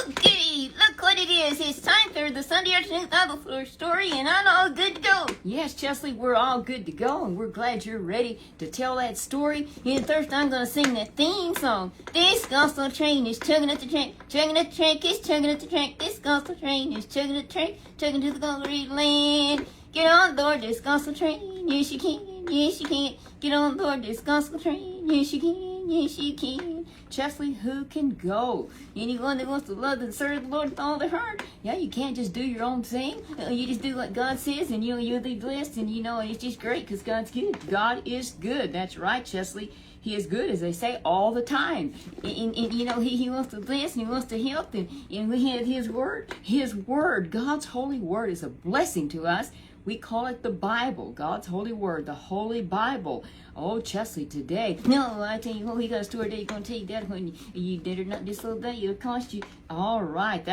Okay, look what it is. It's time for the Sunday afternoon Bible story, and I'm all good to go. Yes, Chesley, we're all good to go, and we're glad you're ready to tell that story. And first, I'm going to sing that theme song. This gospel train is chugging at the track, chugging at the track, it's chugging at the track. This gospel train is chugging at the track, chugging to the glory land. Get on board this gospel train, yes you can, yes you can. Get on board this gospel train, yes you can, yes you can. Chesley, who can go? Anyone that wants to love and serve the Lord with all their heart? Yeah, you can't just do your own thing. You just do what God says, and you'll be blessed, and it's just great because God's good. God is good. That's right, Chesley. He is good, as they say, all the time. And he wants to bless, and he wants to help, and we have His Word. His Word, God's holy Word, is a blessing to us. We call it the Bible, God's holy Word, the Holy Bible. Oh, Chesley, today. No, I tell you what, we got a story that you're going to take that when you did or not disobey, it'll cost you. All right,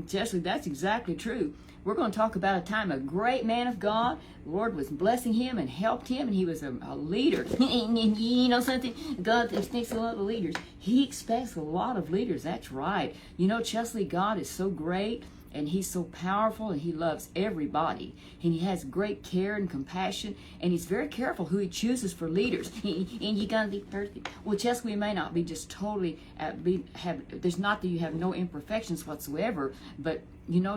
Chesley, that's exactly true. We're going to talk about a time a great man of God, the Lord was blessing him and helped him, and he was a leader. And you know something? God expects a lot of leaders. He expects a lot of leaders. That's right. Chesley, God is so great. And He's so powerful, and He loves everybody. And He has great care and compassion, and He's very careful who He chooses for leaders. And you gotta be perfect. Well, Chesley, we may not be just totally there's not that you have no imperfections whatsoever, but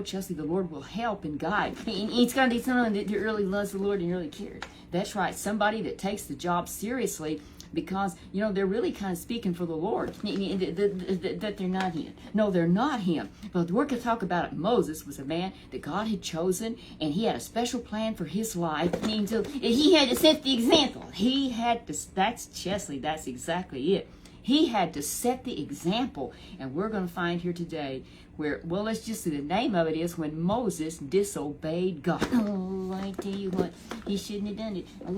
Chesley, the Lord will help and guide. And it's gotta be someone that really loves the Lord and really cares. That's right, somebody that takes the job seriously. Because, they're really kind of speaking for the Lord, that they're not Him. No, they're not Him. But we're going to talk about it. Moses was a man that God had chosen, and he had a special plan for his life. And so he had to set the example. That's Chesley, that's exactly it. He had to set the example. And we're going to find here today let's just see, the name of it is When Moses Disobeyed God. Oh, I tell you what, he shouldn't have done it. I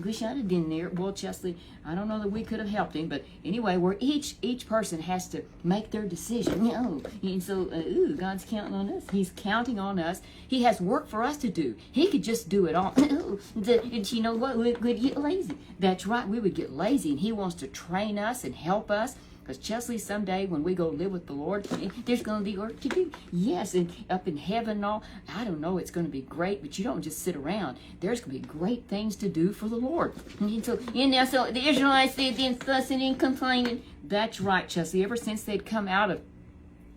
wish I'd have been there. Well, Chesley, I don't know that we could have helped him, but anyway, where each person has to make their decision. And so, God's counting on us. He's counting on us. He has work for us to do. He could just do it all. And you know what? We'd get lazy. That's right, we would get lazy, and He wants to train us and help us. Because Chesley, someday when we go live with the Lord, there's going to be work to do. Yes, and up in heaven and all, I don't know, it's going to be great, but you don't just sit around. There's going to be great things to do for the Lord. And so the Israelites, they've been fussing and complaining. That's right, Chesley. Ever since they'd come out of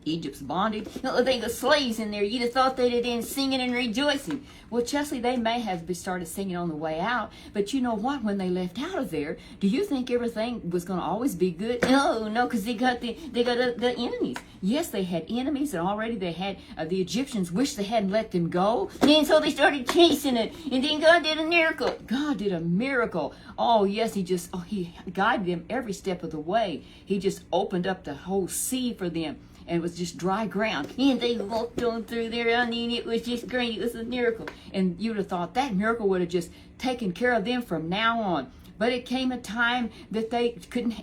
Egypt's bondage, they were slaves in there. You'd have thought they'd have been singing and rejoicing. Well, Chesley, they may have started singing on the way out, but you know what? When they left out of there, do you think everything was going to always be good? No, because they got the enemies. Yes, they had enemies, and already they had the Egyptians wished they hadn't let them go, and so they started chasing it. And then God did a miracle. God did a miracle. Oh yes, He guided them every step of the way. He just opened up the whole sea for them. And it was just dry ground. And they walked on through there. I mean, it was just great. It was a miracle. And you'd have thought that miracle would have just taken care of them from now on. But it came a time that they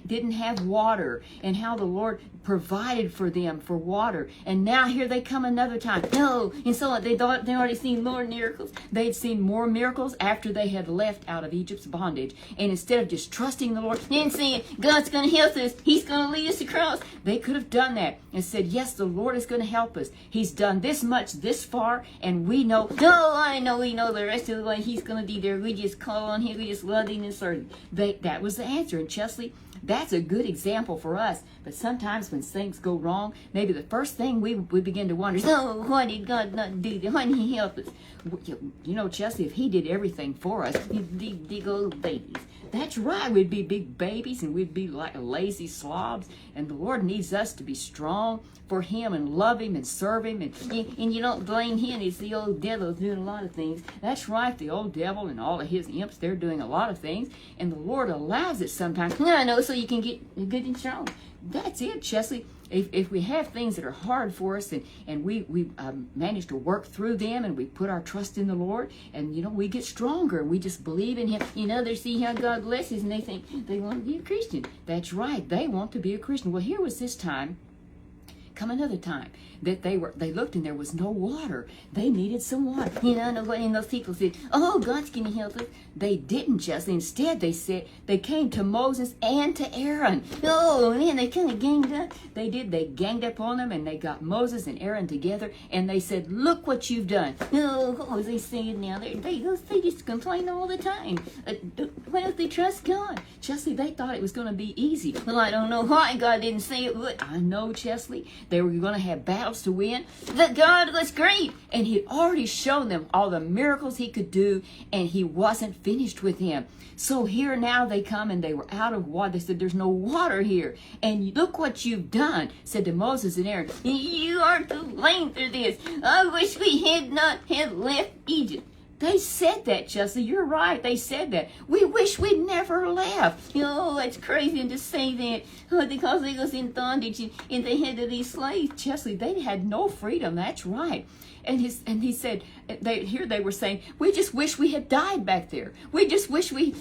didn't have water, and how the Lord provided for them for water. And now here they come another time. No, and so they thought they already seen more miracles. They'd seen more miracles after they had left out of Egypt's bondage. And instead of just trusting the Lord and saying, God's going to help us, He's going to lead us across, they could have done that and said, yes, the Lord is going to help us. He's done this much this far, and we know, we know the rest of the way He's going to be there. We just call on Him, we just love Him and serve Him. That was the answer. And Chesley, that's a good example for us. But sometimes when things go wrong, maybe the first thing we begin to wonder is, why did God not do that? Why didn't He help us? Chesley, if He did everything for us, we'd be big old babies. That's right, we'd be big babies, and we'd be like lazy slobs. And the Lord needs us to be strong for Him and love Him and serve Him. And you don't blame Him. It's the old devil doing a lot of things. That's right, the old devil and all of his imps, they're doing a lot of things. And the Lord allows it sometimes. So you can get good and strong. That's it, Chesley. If we have things that are hard for us, and we manage to work through them, and we put our trust in the Lord, and we get stronger, and we just believe in Him. They see how God blesses, and they think they want to be a Christian. That's right, they want to be a Christian. Well, here was this time come another time that they looked and there was no water. They needed some water. And those people said, "Oh, God's going to help us." They didn't, Chesley. Instead, they came to Moses and to Aaron. Oh man, they kind of ganged up. They ganged up on them, and they got Moses and Aaron together, and they said, "Look what you've done." Oh, what was they saying now? They just complain all the time. Why don't they trust God? Chesley, they thought it was going to be easy. Well, I don't know why God didn't say it would. I know, Chesley, they were going to have battles to win. But God was great, and He'd already shown them all the miracles He could do, and He wasn't finished with him. So here now they come, and they were out of water. They said, "There's no water here. And look what you've done," said to Moses and Aaron. "You are to blame for this. I wish we had not had left Egypt." They said that, Chesley. You're right. They said that. We wish we'd never left. It's crazy to say that because they was in bondage and they had to be slaves. Chesley, they had no freedom. That's right. And he said, they were saying, "We just wish we had died back there. We just wish we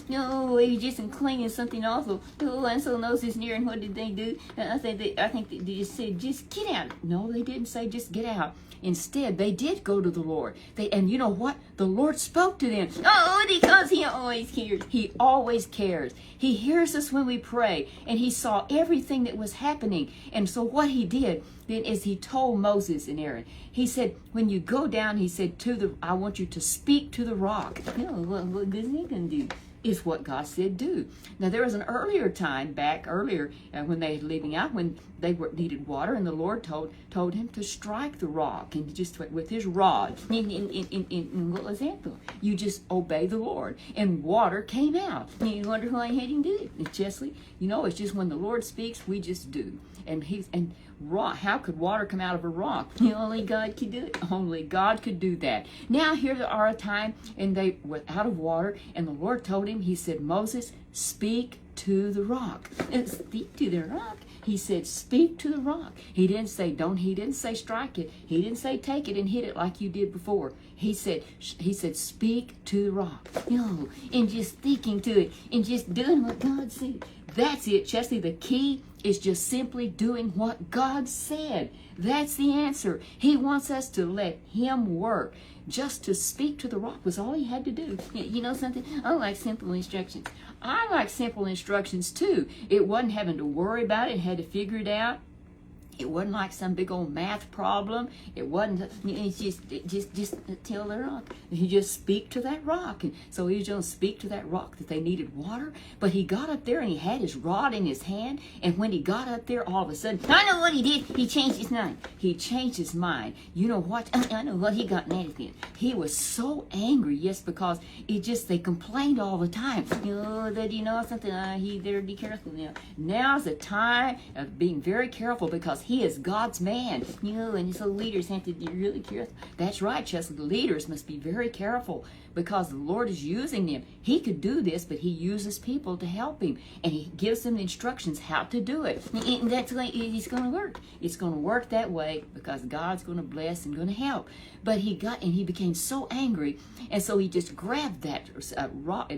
just cleaning something awful." And so Moses and Aaron, what did they do? I think they just said, "Just get out." No, they didn't say just get out. Instead, they did go to the Lord. And you know what? The Lord spoke to them. Oh, because He always cares. He always cares. He hears us when we pray, and He saw everything that was happening. And so what He did then is He told Moses and Aaron. He said, when you go down, He said, I want you to speak to the rock. What is He going to do? Is what God said do. Now there was an earlier time back earlier when they were leaving out, when they needed water, and the Lord told him to strike the rock, and just with His rod. And what was that? You just obey the Lord, and water came out. And you wonder why He had him do it, Chesley. It's just when the Lord speaks, we just do. And rock, how could water come out of a rock? Only God could do it. Only God could do that. Now here they are a time, and they were out of water, and the Lord told him, He said, "Moses, speak to the rock." And speak to the rock. He said, "Speak to the rock." He didn't say He didn't say strike it. He didn't say take it and hit it like you did before. He said, "Speak to the rock." And just speaking to it and just doing what God said. That's it, Chesley. The key is just simply doing what God said. That's the answer. He wants us to let Him work. Just to speak to the rock was all He had to do. You know something? I like simple instructions. I like simple instructions too. It wasn't having to worry about it, had to figure it out. It wasn't like some big old math problem. It wasn't. It's just tell the rock. You just speak to that rock. And so He was going to speak to that rock that they needed water. But he got up there and he had his rod in his hand. And when he got up there, all of a sudden, I know what he did. He changed his mind. He changed his mind. You know what? I know what he got mad at them. He was so angry, yes, because they complained all the time. That something. He better be careful now. Now's the time of being very careful, because he is God's man, and so leaders have to be really careful. That's right, Chesley. The leaders must be very careful, because the Lord is using them. He could do this, but He uses people to help Him, and He gives them instructions how to do it. And that's the way it's going to work. It's going to work that way, because God's going to bless and going to help. But he became so angry, and so he just grabbed that rock,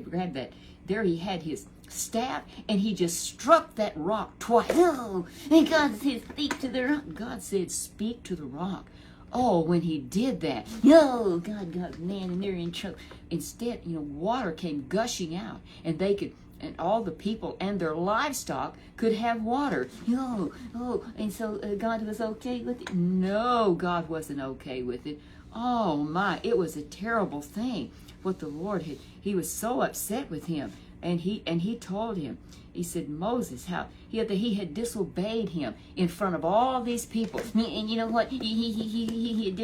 there he had his staff, and he just struck that rock twice. And God said, "Speak to the rock." God said, "Speak to the rock." Oh, when he did that, God got man, and they're in trouble. Instead, water came gushing out, and and all the people and their livestock could have water. And so God was okay with it? No, God wasn't okay with it. Oh my, it was a terrible thing. What the Lord He was so upset with him. And he told him, he said, Moses, how he had disobeyed Him in front of all these people. And you know what? He had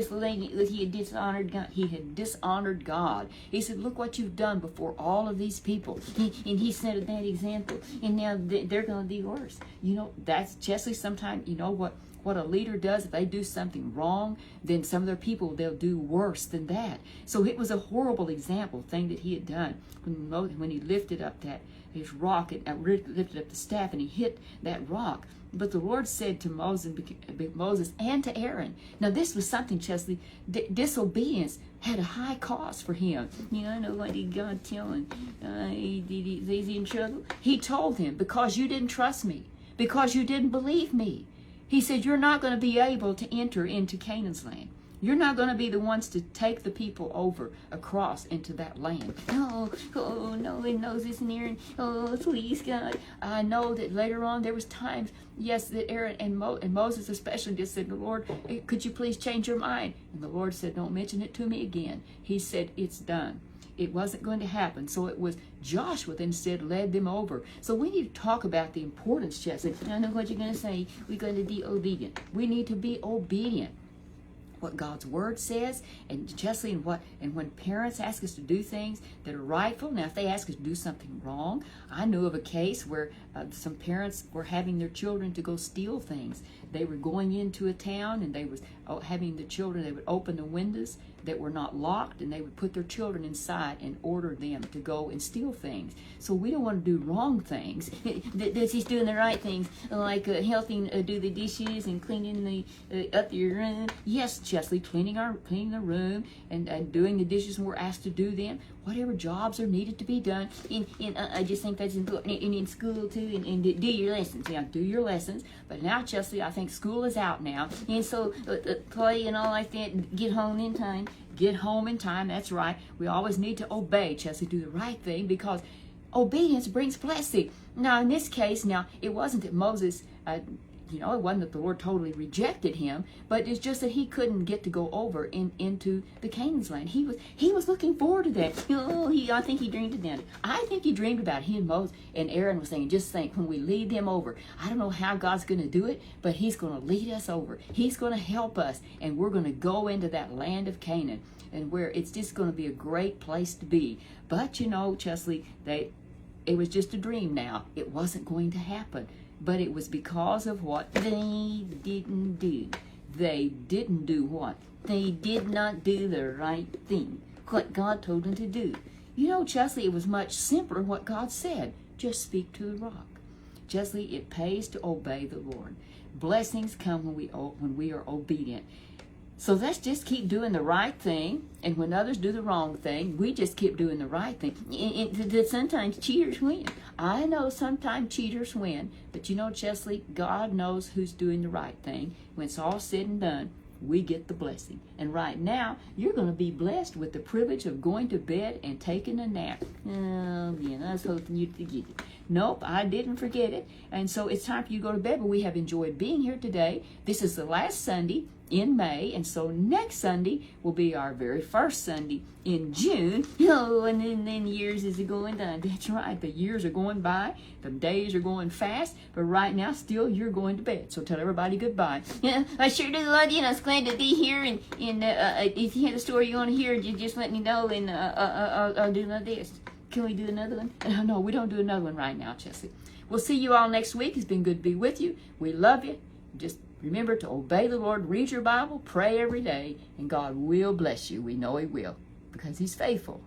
dishonored God. He had dishonored God. He said, "Look what you've done before all of these people." And he set a bad example. And now they're going to be worse. That's Chesley. Sometimes, what a leader does, if they do something wrong, then some of their people, they'll do worse than that. So it was a horrible thing that he had done when he lifted up his rock, and lifted up the staff, and he hit that rock. But the Lord said to Moses and to Aaron, now this was something, Chesley, disobedience had a high cost for him. I know what did God tell him? Is he in trouble? He told him, because you didn't trust me, because you didn't believe me. He said, you're not going to be able to enter into Canaan's land. You're not going to be the ones to take the people over across into that land. Oh, no, and Moses and Aaron. Oh, please, God. I know that later on there was times, yes, that Aaron and Moses especially just said, Lord, could you please change your mind? And the Lord said, don't mention it to me again. He said, it's done. It wasn't going to happen. So it was Joshua that instead led them over. So we need to talk about the importance, Chesley. I know what you're going to say. We're going to be obedient. We need to be obedient. What God's word says, and Chesley, and when parents ask us to do things that are rightful. Now, if they ask us to do something wrong, I knew of a case where some parents were having their children to go steal things. They were going into a town, and they was having the children. They would open the windows that were not locked, and they would put their children inside and order them to go and steal things. So we don't want to do wrong things. This is doing the right things, like helping do the dishes and cleaning the up your room. Yes, Chesley, cleaning the room and doing the dishes when we're asked to do them. Whatever jobs are needed to be done. I just think that's important. And in school too, and do your lessons. Yeah, do your lessons. But now, Chesley, I think school is out now, and so play and all like that. Get home in time. Get home in time. That's right. We always need to obey, Chesley. Do the right thing, because obedience brings blessing. Now, in this case, it wasn't that Moses. It wasn't that the Lord totally rejected him, but it's just that he couldn't get to go over into the Canaan's land. He was looking forward to that. I think he dreamed about it. I think he dreamed about it. He and Moses and Aaron was saying, just think, when we lead them over, I don't know how God's going to do it, but he's going to lead us over. He's going to help us, and we're going to go into that land of Canaan, and where it's just going to be a great place to be. But, Chesley, it was just a dream now. It wasn't going to happen. But it was because of what they didn't do. They didn't do what? They did not do the right thing. What God told them to do. Chesley, it was much simpler what God said. Just speak to the rock. Chesley, it pays to obey the Lord. Blessings come when we are obedient. So let's just keep doing the right thing, and when others do the wrong thing, we just keep doing the right thing. Sometimes cheaters win. I know sometimes cheaters win, but Chesley, God knows who's doing the right thing. When it's all said and done, we get the blessing. And right now, you're going to be blessed with the privilege of going to bed and taking a nap. Oh, man, I was hoping you'd forget it. Nope, I didn't forget it. And so it's time for you to go to bed, but we have enjoyed being here today. This is the last Sunday in May, and so next Sunday will be our very first Sunday in June. And then years is going down. That's right, the years are going by, the days are going fast, but right now still you're going to bed. So tell everybody goodbye. Yeah, I sure do love you, and I was glad to be here, and if you have a story you want to hear, you just let me know, and I'll do like this. Can we do another one? No, we don't do another one right now, Chesley. We'll see you all next week. It's been good to be with you. We love you. Just remember to obey the Lord, read your Bible, pray every day, and God will bless you. We know He will, because He's faithful.